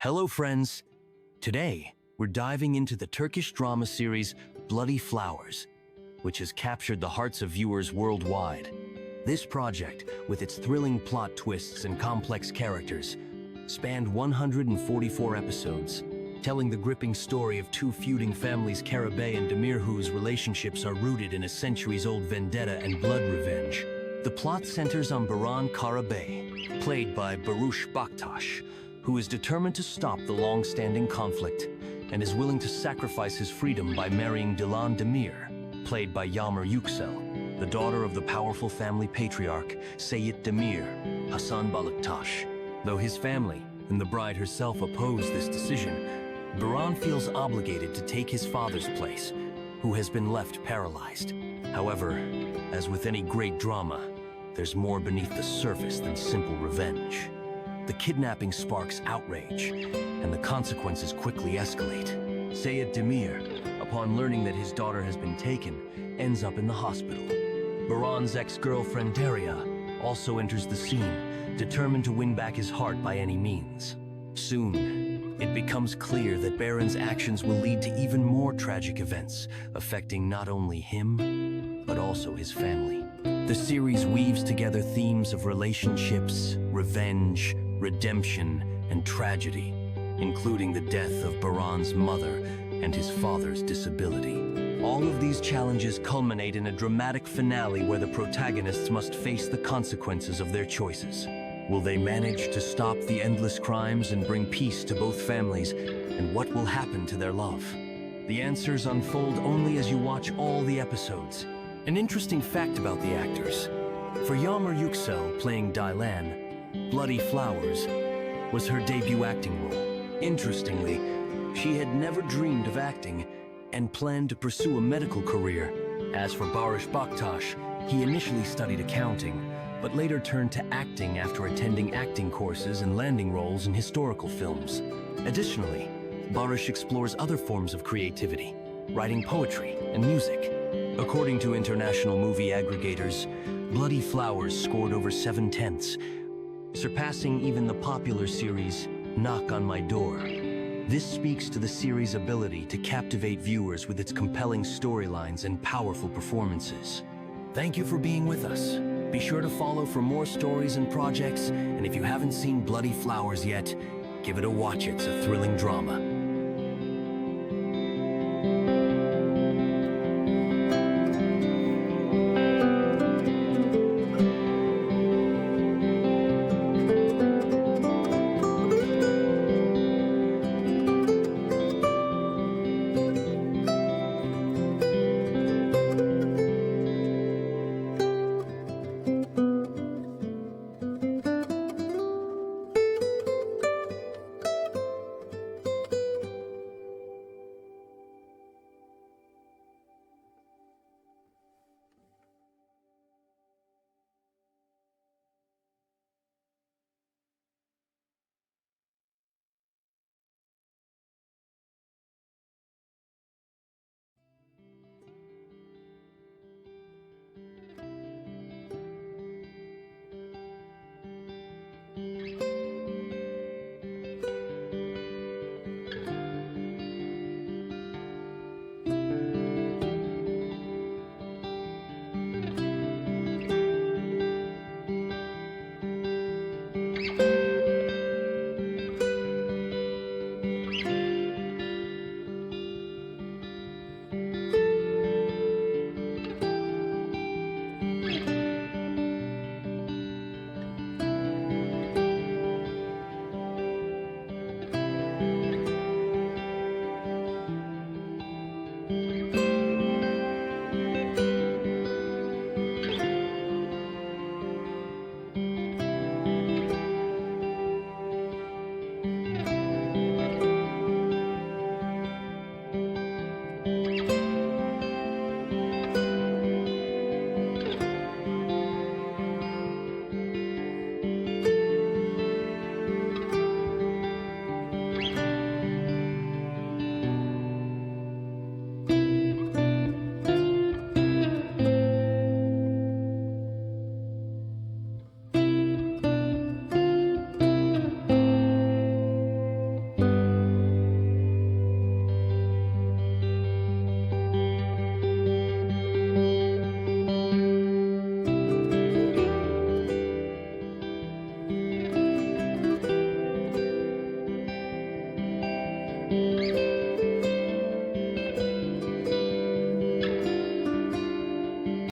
Hello, friends. Today, we're diving into the Turkish drama series Bloody Flowers, which has captured the hearts of viewers worldwide. This project, with its thrilling plot twists and complex characters, spanned 144 episodes, telling the gripping story of two feuding families, Karabey and Demir, whose relationships are rooted in a centuries-old vendetta and blood revenge. The plot centers on Baran Karabey, played by Barıs Baktas, who is determined to stop the long-standing conflict and is willing to sacrifice his freedom by marrying Dilan Demir, played by Yagmur Yuksel, the daughter of the powerful family patriarch Seyit Demir, Hasan Baktas. Though his family and the bride herself oppose this decision, Baran feels obligated to take his father's place, who has been left paralyzed. However, as with any great drama, there's more beneath the surface than simple revenge. The kidnapping sparks outrage, and the consequences quickly escalate. Seyit Demir, upon learning that his daughter has been taken, ends up in the hospital. Baran's ex-girlfriend Daria also enters the scene, determined to win back his heart by any means. Soon, it becomes clear that Baran's actions will lead to even more tragic events, affecting not only him, but also his family. The series weaves together themes of relationships, revenge, redemption, and tragedy, including the death of Baran's mother and his father's disability. All of these challenges culminate in a dramatic finale where the protagonists must face the consequences of their choices. Will they manage to stop the endless crimes and bring peace to both families, and what will happen to their love? The answers unfold only as you watch all the episodes. An interesting fact about the actors: for Yagmur Yuksel playing Dilan, Bloody Flowers was her debut acting role. Interestingly, she had never dreamed of acting and planned to pursue a medical career. As for Barıs Baktas, he initially studied accounting, but later turned to acting after attending acting courses and landing roles in historical films. Additionally, Barıs explores other forms of creativity, writing poetry and music. According to international movie aggregators, Bloody Flowers scored over 7/10, surpassing even the popular series Knock on My Door. This speaks to the series' ability to captivate viewers with its compelling storylines and powerful performances. Thank you for being with us. Be sure to follow for more stories and projects, and if you haven't seen Bloody Flowers yet, give it a watch. It's a thrilling drama.